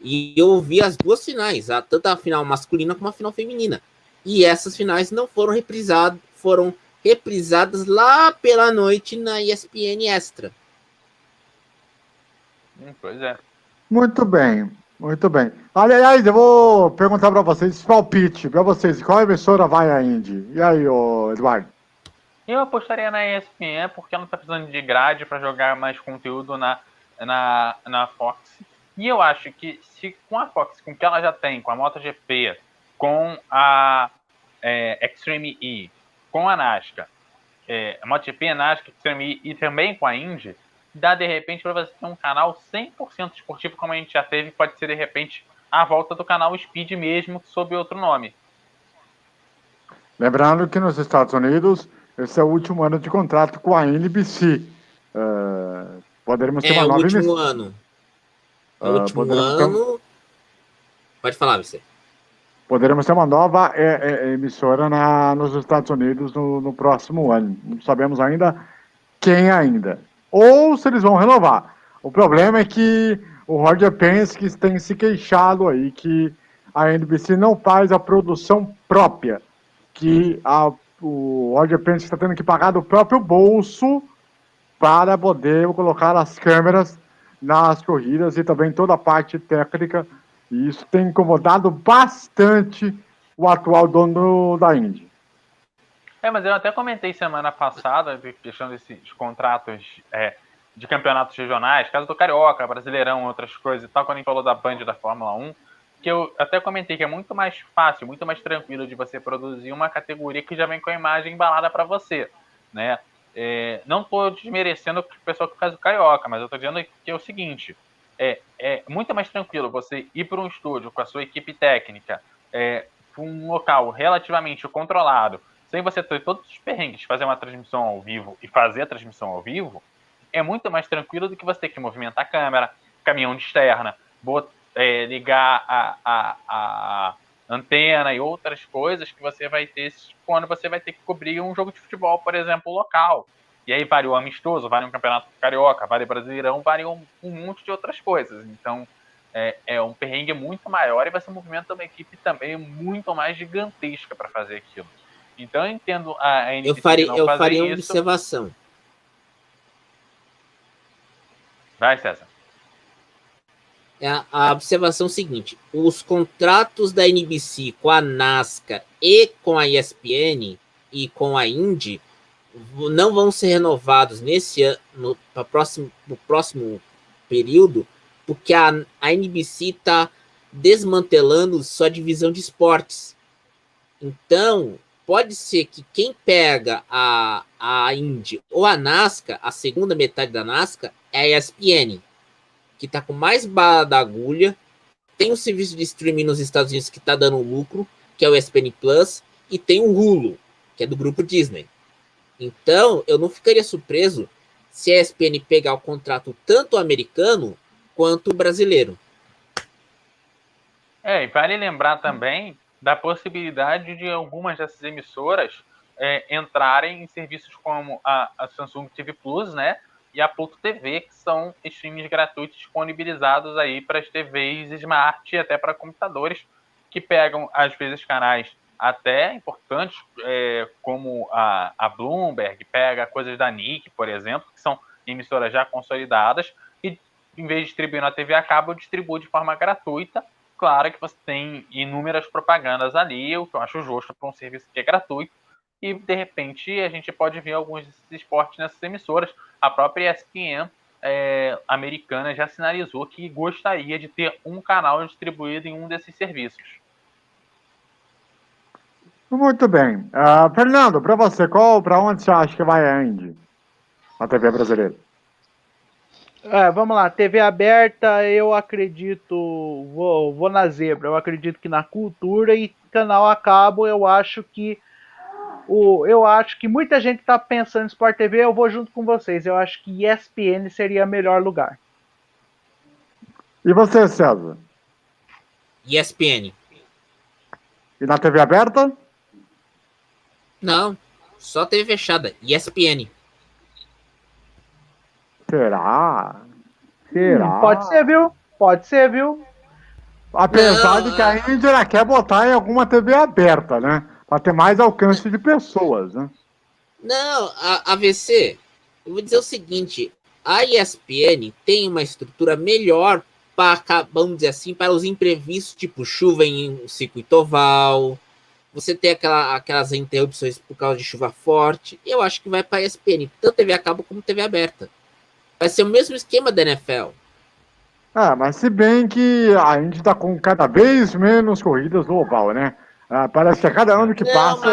E eu vi as duas finais, tanto a final masculina como a final feminina. E essas finais não foram reprisadas, foram reprisadas lá pela noite na ESPN Extra. Pois é. Muito bem, muito bem. Aliás, eu vou perguntar para vocês, palpite, para vocês, qual emissora vai a Indy? E aí, Eduardo? Eu apostaria na ESPN porque ela está precisando de grade para jogar mais conteúdo na Fox. E eu acho que se com a Fox, com o que ela já tem, com a MotoGP, com a Extreme E, com a NASCAR, a MotoGP, a NASCAR, Extreme E e também com a Indy, dá de repente para você ter um canal 100% esportivo como a gente já teve, pode ser de repente a volta do canal Speed mesmo, sob outro nome. Lembrando que nos Estados Unidos, esse é o último ano de contrato com a NBC. Poderemos ter uma nova emissora. É o último ano. Pode falar, você. Poderemos ter uma nova emissora nos Estados Unidos no próximo ano. Não sabemos ainda quem ainda. Ou se eles vão renovar. O problema é que o Roger Penske tem se queixado aí que a NBC não faz a produção própria. Que o Roger Penske está tendo que pagar do próprio bolso para poder colocar as câmeras nas corridas e também toda a parte técnica. E isso tem incomodado bastante o atual dono da Indy. Mas eu até comentei semana passada, questão desses contratos de campeonatos regionais, caso do Carioca, Brasileirão, outras coisas e tal, quando a gente falou da Band da Fórmula 1, que eu até comentei que é muito mais fácil, muito mais tranquilo de você produzir uma categoria que já vem com a imagem embalada para você, né? Não estou desmerecendo o pessoal que faz o Carioca, mas eu estou dizendo que é o seguinte, é muito mais tranquilo você ir para um estúdio com a sua equipe técnica, para um local relativamente controlado, sem você ter todos os perrengues de fazer uma transmissão ao vivo e fazer a transmissão ao vivo, é muito mais tranquilo do que você ter que movimentar a câmera, caminhão de externa, ligar a antena e outras coisas que você vai ter quando você vai ter que cobrir um jogo de futebol, por exemplo, local. E aí vale o amistoso, vale um campeonato carioca, vale Brasileirão, vale um monte de outras coisas. Então, é um perrengue muito maior e vai ser um movimento de uma equipe também muito mais gigantesca para fazer aquilo. Então, eu entendo a NBC eu faria uma observação. Vai, César. A observação seguinte: os contratos da NBC com a NASCAR e com a ESPN e com a Indy não vão ser renovados nesse ano, no próximo período, porque a NBC está desmantelando sua divisão de esportes. Então, pode ser que quem pega a Indy ou a NASCAR, a segunda metade da NASCAR, é a ESPN, que está com mais bala da agulha, tem um serviço de streaming nos Estados Unidos que está dando lucro, que é o ESPN Plus, e tem o Hulu, que é do grupo Disney. Então, eu não ficaria surpreso se a ESPN pegar o contrato tanto americano quanto brasileiro. E vale lembrar também da possibilidade de algumas dessas emissoras entrarem em serviços como a Samsung TV Plus, né? E a Pluto TV, que são streams gratuitos disponibilizados aí para as TVs Smart e até para computadores, que pegam, às vezes, canais até importantes, como a Bloomberg, pega coisas da Nick, por exemplo, que são emissoras já consolidadas, e em vez de distribuir na TV a cabo, eu distribuo de forma gratuita. Claro que você tem inúmeras propagandas ali, o que eu acho justo para um serviço que é gratuito, e de repente a gente pode ver alguns desses esportes nessas emissoras. A própria ESPN americana já sinalizou que gostaria de ter um canal distribuído em um desses serviços. Muito bem. Fernando, para você, para onde você acha que vai a Indy? A TV brasileira. Vamos lá, TV aberta, eu acredito, vou na zebra, eu acredito que na cultura, e canal a cabo, eu acho que muita gente está pensando em Sport TV, eu vou junto com vocês, eu acho que ESPN seria o melhor lugar. E você, César? ESPN. E na TV aberta? Não, só TV fechada, ESPN. Será? Pode ser, viu? Apesar de que a Indy quer botar em alguma TV aberta, né? Para ter mais alcance de pessoas, né? Não, a AVC, eu vou dizer o seguinte, a ESPN tem uma estrutura melhor para, vamos dizer assim, para os imprevistos, tipo chuva em um circuito oval, você tem aquelas interrupções por causa de chuva forte. Eu acho que vai para a ESPN, tanto TV a cabo como TV aberta. Vai ser o mesmo esquema da NFL. Mas se bem que a gente tá com cada vez menos corridas no oval, né? Parece que a cada ano que passa...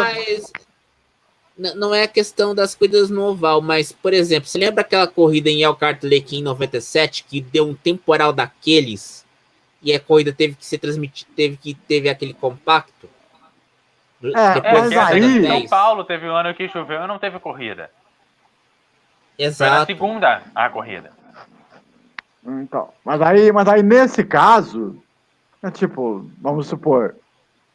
Mas não é a questão das corridas no oval, mas, por exemplo, você lembra aquela corrida em Elkhart Lake em 97, que deu um temporal daqueles, e a corrida teve que ser transmitida, teve aquele compacto? Mas aí... São Paulo teve um ano que choveu e não teve corrida. Exato. Foi na segunda a corrida. Então, mas aí nesse caso, vamos supor,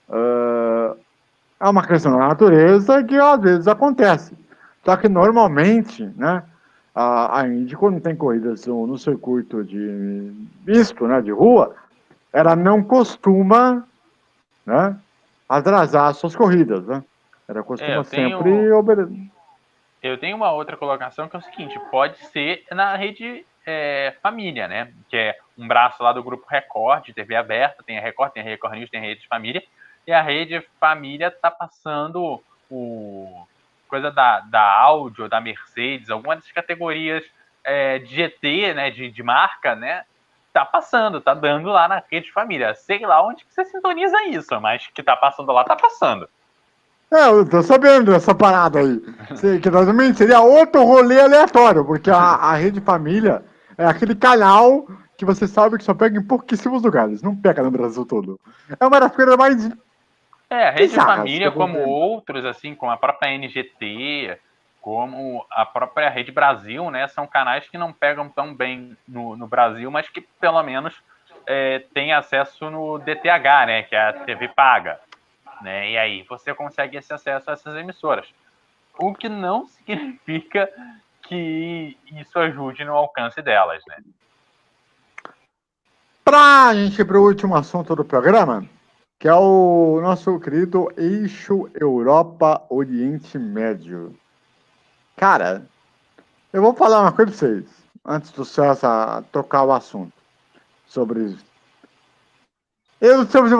é uma questão da natureza que às vezes acontece. Só que normalmente, né, a Indy, quando tem corridas no circuito de misto, né, de rua, ela não costuma, né, atrasar as suas corridas, né? Ela costuma sempre obedecer. Eu tenho uma outra colocação que é o seguinte, pode ser na rede família, né? Que é um braço lá do Grupo Record, de TV aberta, tem a Record News, tem a Rede Família, e a Rede Família tá passando coisa da Audi ou da Mercedes, alguma dessas categorias de GT, né? De marca, né? Tá passando, tá dando lá na Rede Família. Sei lá onde que você sintoniza isso, mas que tá passando lá, tá passando. Eu tô sabendo dessa parada aí. Que normalmente seria outro rolê aleatório, porque a Rede Família é aquele canal que você sabe que só pega em pouquíssimos lugares, não pega no Brasil todo. É uma das coisas mais... A Rede Família, como outros, assim, como a própria NGT, como a própria Rede Brasil, né, são canais que não pegam tão bem no Brasil, mas que pelo menos têm acesso no DTH, né, que é a TV paga. Né? E aí você consegue esse acesso a essas emissoras. O que não significa que isso ajude no alcance delas, né? Pra gente ir pro último assunto do programa, que é o nosso querido eixo Europa-Oriente Médio. Cara, eu vou falar uma coisa pra vocês, antes do César tocar o assunto sobre isso.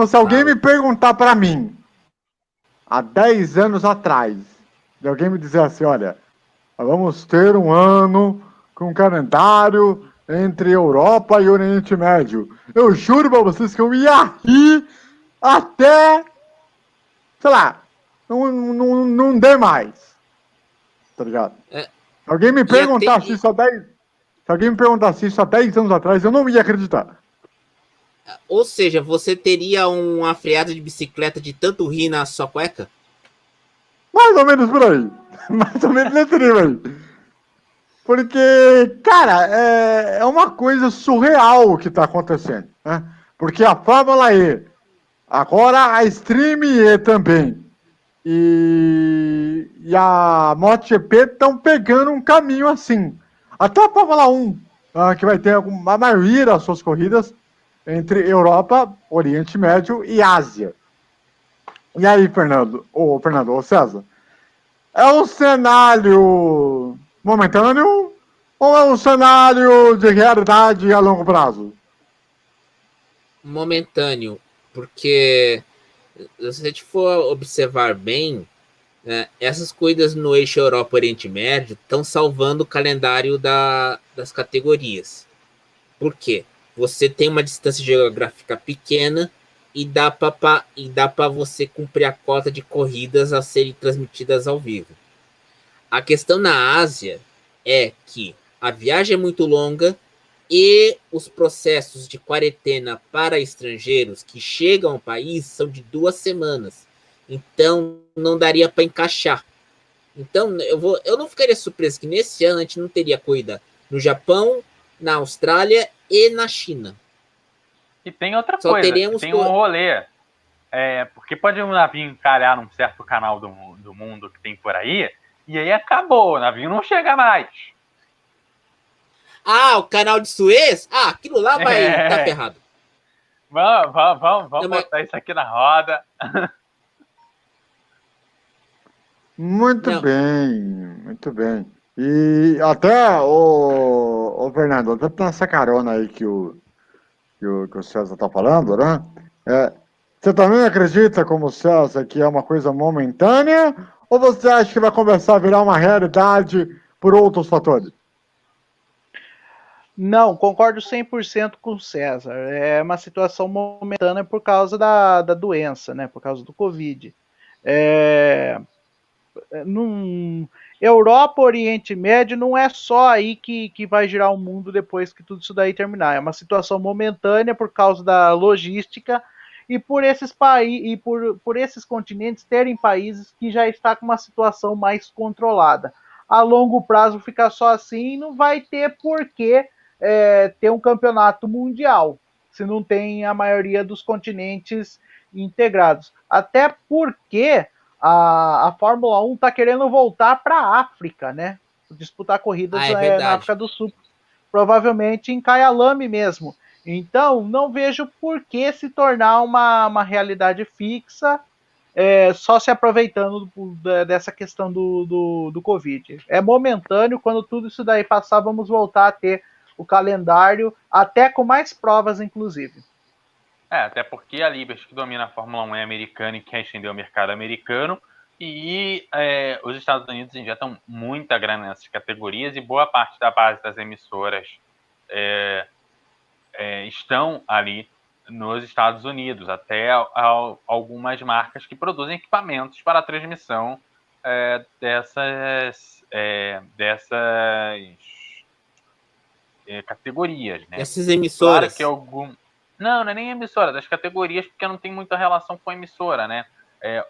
Se alguém me perguntar pra mim, há 10 anos atrás, de alguém me dizer assim, olha, vamos ter um ano com calendário entre Europa e Oriente Médio. Eu juro pra vocês que eu ia rir até, sei lá, não dê mais. Tá ligado? Se alguém me perguntasse isso há 10 anos atrás, eu não ia acreditar. Ou seja, você teria uma freada de bicicleta de tanto rir na sua cueca? Mais ou menos por aí. Mais ou menos nesse nível aí. Porque, cara, é uma coisa surreal o que tá acontecendo, né? Porque a Fórmula E, agora a Stream E também, e a MotoGP estão pegando um caminho assim. Até a Fórmula 1, que vai ter a maioria das suas corridas entre Europa, Oriente Médio e Ásia. E aí, Fernando, ou César, é um cenário momentâneo ou é um cenário de realidade a longo prazo? Momentâneo, porque se a gente for observar bem, né, essas coisas no eixo Europa-Oriente Médio estão salvando o calendário das categorias. Por quê? Você tem uma distância geográfica pequena e dá para você cumprir a cota de corridas a serem transmitidas ao vivo. A questão na Ásia é que a viagem é muito longa e os processos de quarentena para estrangeiros que chegam ao país são de 2 semanas. Então, não daria para encaixar. Então, eu não ficaria surpreso que nesse ano a gente não teria corrida no Japão, na Austrália e na China. E tem outra Só coisa, teremos tem um rolê. Porque pode um navio encalhar num certo canal do mundo que tem por aí, e aí acabou, o navio não chega mais. Ah, o canal de Suez? Ah, aquilo lá vai tá ferrado. Vamos botar isso aqui na roda. Muito bem, muito bem. E até, o Fernando, até nessa carona aí que o César está falando, né? Você também acredita, como o César, que é uma coisa momentânea? Ou você acha que vai começar a virar uma realidade por outros fatores? Não, concordo 100% com o César. É uma situação momentânea por causa da doença, né? Por causa do Covid. Europa, Oriente Médio, não é só aí que vai girar o mundo depois que tudo isso daí terminar. É uma situação momentânea por causa da logística e por esses países e por esses continentes terem países que já está com uma situação mais controlada. A longo prazo ficar só assim não vai ter porquê ter um campeonato mundial se não tem a maioria dos continentes integrados. Até porque a Fórmula 1 está querendo voltar para a África, né? Disputar corridas na África do Sul, provavelmente em Kyalami mesmo. Então, não vejo por que se tornar uma realidade fixa, só se aproveitando dessa questão do Covid. É momentâneo, quando tudo isso daí passar, vamos voltar a ter o calendário, até com mais provas, inclusive. Até porque a Liberty, que domina a Fórmula 1, é americana e quer estender o mercado americano. E os Estados Unidos injetam muita grana nessas categorias e boa parte da base das emissoras estão ali nos Estados Unidos. Até algumas marcas que produzem equipamentos para a transmissão dessas categorias, né? Essas emissoras. Claro que Não é nem emissora, das categorias, porque não tem muita relação com a emissora, né?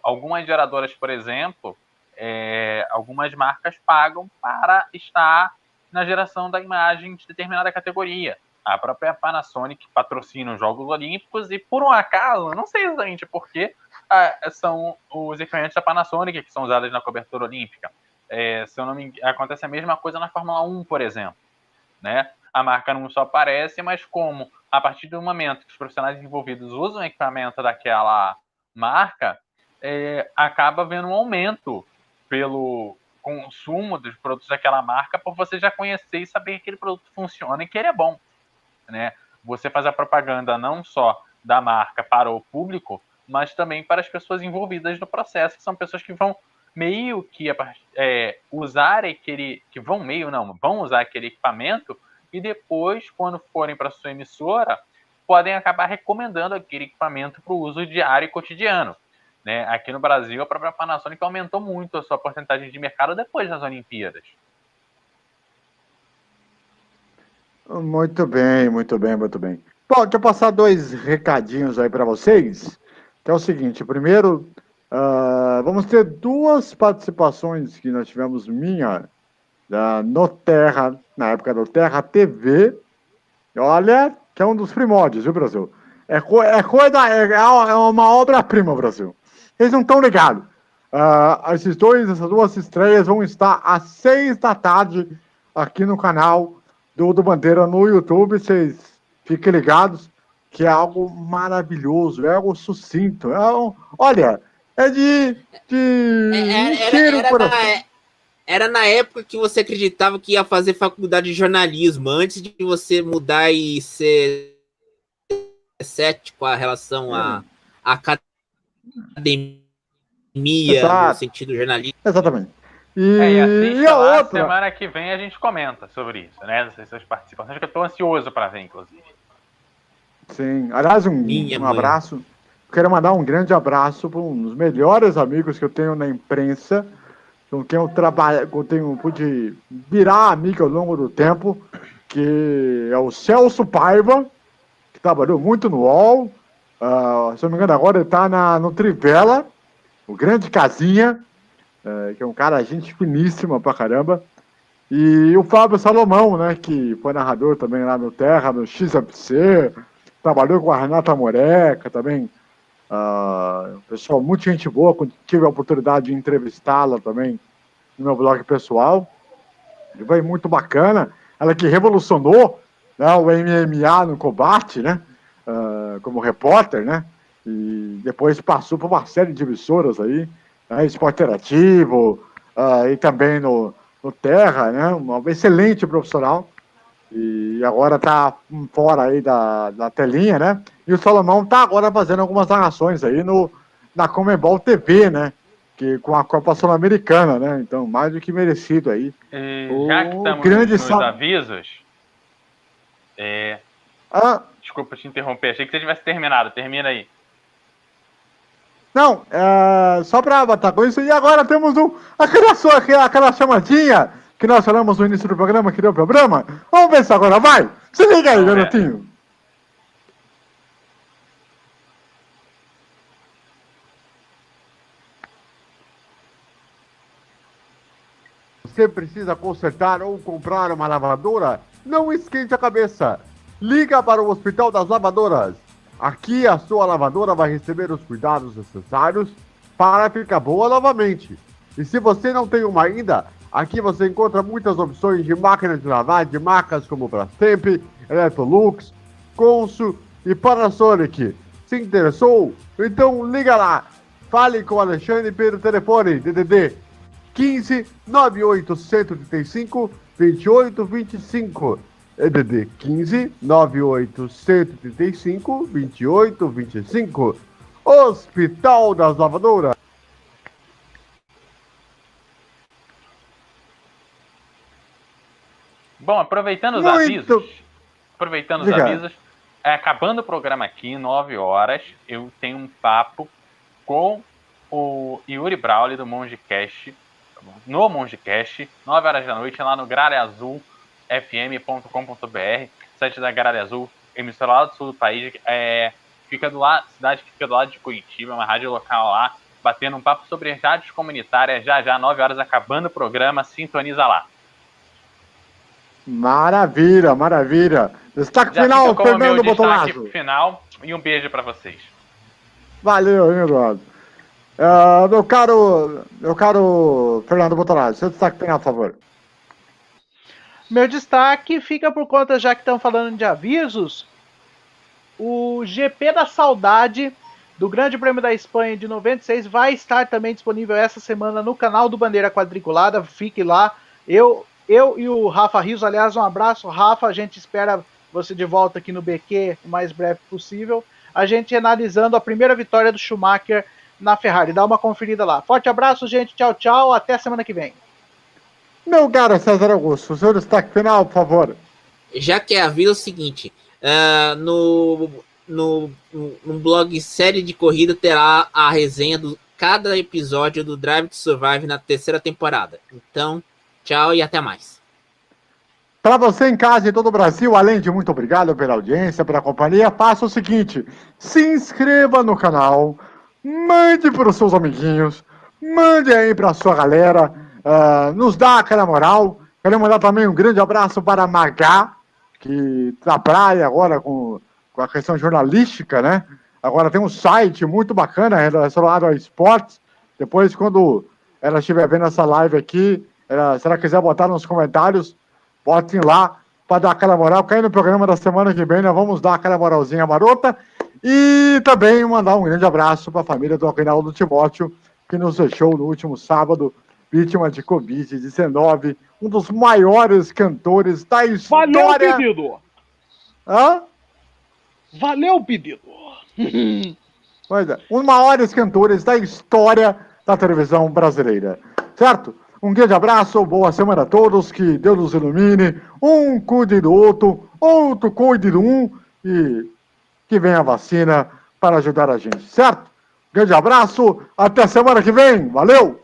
Algumas geradoras, por exemplo, algumas marcas pagam para estar na geração da imagem de determinada categoria. A própria Panasonic patrocina os Jogos Olímpicos e, por um acaso, não sei exatamente porquê, são os equipamentos da Panasonic que são usados na cobertura olímpica. Se eu não me engano, acontece a mesma coisa na Fórmula 1, por exemplo, né? A marca não só aparece, mas como a partir do momento que os profissionais envolvidos usam o equipamento daquela marca, acaba havendo um aumento pelo consumo dos produtos daquela marca, por você já conhecer e saber que aquele produto funciona e que ele é bom, né? Você faz a propaganda não só da marca para o público, mas também para as pessoas envolvidas no processo, que são pessoas que vão meio que usar vão usar aquele equipamento e depois, quando forem para sua emissora, podem acabar recomendando aquele equipamento para o uso diário e cotidiano, né? Aqui no Brasil, a própria Panasonic aumentou muito a sua porcentagem de mercado depois das Olimpíadas. Muito bem, muito bem, muito bem. Bom, deixa eu passar 2 recadinhos aí para vocês, que é o seguinte. Primeiro, vamos ter 2 participações que nós tivemos no Terra, na época do Terra TV. Olha, que é um dos primórdios, viu, Brasil? É uma obra-prima, Brasil. Eles não estão ligados. Essas 2 estreias vão estar às 6 da tarde aqui no canal do Bandeira no YouTube. Vocês fiquem ligados, que é algo maravilhoso, é algo sucinto. Olha, é de encher o coração. Era na época que você acreditava que ia fazer faculdade de jornalismo, antes de você mudar e ser cético a relação à academia no Exato, sentido jornalístico. exatamente. E assista a lá, outra... semana que vem a gente comenta sobre isso, né? Essas participações que eu tô ansioso para ver, inclusive. Sim, aliás, um abraço. Quero mandar um grande abraço para um dos melhores amigos que eu tenho na imprensa, com quem eu trabalho, pude virar amigo ao longo do tempo, que é o Celso Paiva, que trabalhou muito no UOL. Se eu não me engano, agora ele está no Trivela, o Grande Casinha, que é um cara, gente finíssima pra caramba. E o Fábio Salomão, né, que foi narrador também lá no Terra, no XFC, trabalhou com a Renata Moreca também. Pessoal, muita gente boa, tive a oportunidade de entrevistá-la também no meu blog pessoal. E foi muito bacana. Ela que revolucionou, né, o MMA no combate, né, como repórter, né, e depois passou por uma série de emissoras aí, né, Esporte Interativo, e também no Terra, né, uma excelente profissional. E agora está fora aí da telinha, né? E o Salomão está agora fazendo algumas narrações aí na Comebol TV, né? Com a Copa Sul-Americana, né? Então, mais do que merecido aí. Já que estamos nos avisos, desculpa te interromper, achei que você tivesse terminado. Termina aí. Não, só para botar com isso. E agora temos aquela chamadinha que nós falamos no início do programa, que deu problema. Vamos ver se agora vai. Se liga aí, garotinho. Você precisa consertar ou comprar uma lavadora? Não esquente a cabeça. Liga para o Hospital das Lavadoras. Aqui a sua lavadora vai receber os cuidados necessários para ficar boa novamente. E se você não tem uma ainda, aqui você encontra muitas opções de máquinas de lavar de marcas como Brastemp, Electrolux, Consul e Panasonic. Se interessou? Então liga lá. Fale com o Alexandre pelo telefone DDD 15 98 135 2825. EDD 15 98 135 2825. Hospital das Lavadoras. Bom, aproveitando os avisos, acabando o programa aqui, 9 horas, eu tenho um papo com o Yuri Brauli do MongeCast, no MongeCast, 9 horas da noite, lá no grareazulfm.com.br, site da Gralha Azul, emissora lá do sul do país, cidade que fica do lado de Curitiba, uma rádio local lá, batendo um papo sobre rádios comunitárias, já 9 horas, acabando o programa, sintoniza lá. Maravilha, maravilha. Destaque final, Fernando Bottolazzo. Destaque final e um beijo para vocês. Valeu, Eduardo. Meu caro Fernando Bottolazzo, seu destaque final, por favor. Meu destaque fica por conta, já que estamos falando de avisos, o GP da Saudade do Grande Prêmio da Espanha de 96 vai estar também disponível essa semana no canal do Bandeira Quadriculada. Fique lá. Eu e o Rafa Rios, aliás, um abraço, Rafa, a gente espera você de volta aqui no BQ o mais breve possível. A gente analisando a primeira vitória do Schumacher na Ferrari. Dá uma conferida lá. Forte abraço, gente. Tchau, tchau. Até semana que vem. Meu caro César Augusto, o seu destaque final, por favor. Já que é aviso, é o seguinte, no blog Série de Corrida terá a resenha de cada episódio do Drive to Survive na terceira temporada. Então, tchau e até mais. Para você em casa e todo o Brasil, além de muito obrigado pela audiência, pela companhia, faça o seguinte, se inscreva no canal, mande para os seus amiguinhos, mande aí para a sua galera, nos dá aquela moral. Quero mandar também um grande abraço para a Magá, que trabalha agora com a questão jornalística, né? Agora tem um site muito bacana relacionado a esportes. Depois, quando ela estiver vendo essa live aqui, se ela quiser botar nos comentários, botem lá para dar aquela moral. Cai no programa da semana que vem, nós vamos dar aquela moralzinha marota. E também mandar um grande abraço para a família do Aguinaldo Timóteo, que nos deixou no último sábado, vítima de Covid-19, um dos maiores cantores da história. Valeu o pedido! Hã? Valeu o pedido! Pois é, um dos maiores cantores da história da televisão brasileira. Certo? Um grande abraço, boa semana a todos, que Deus nos ilumine, um cuide do outro cuide do um, e que venha a vacina para ajudar a gente, certo? Grande abraço, até semana que vem, valeu!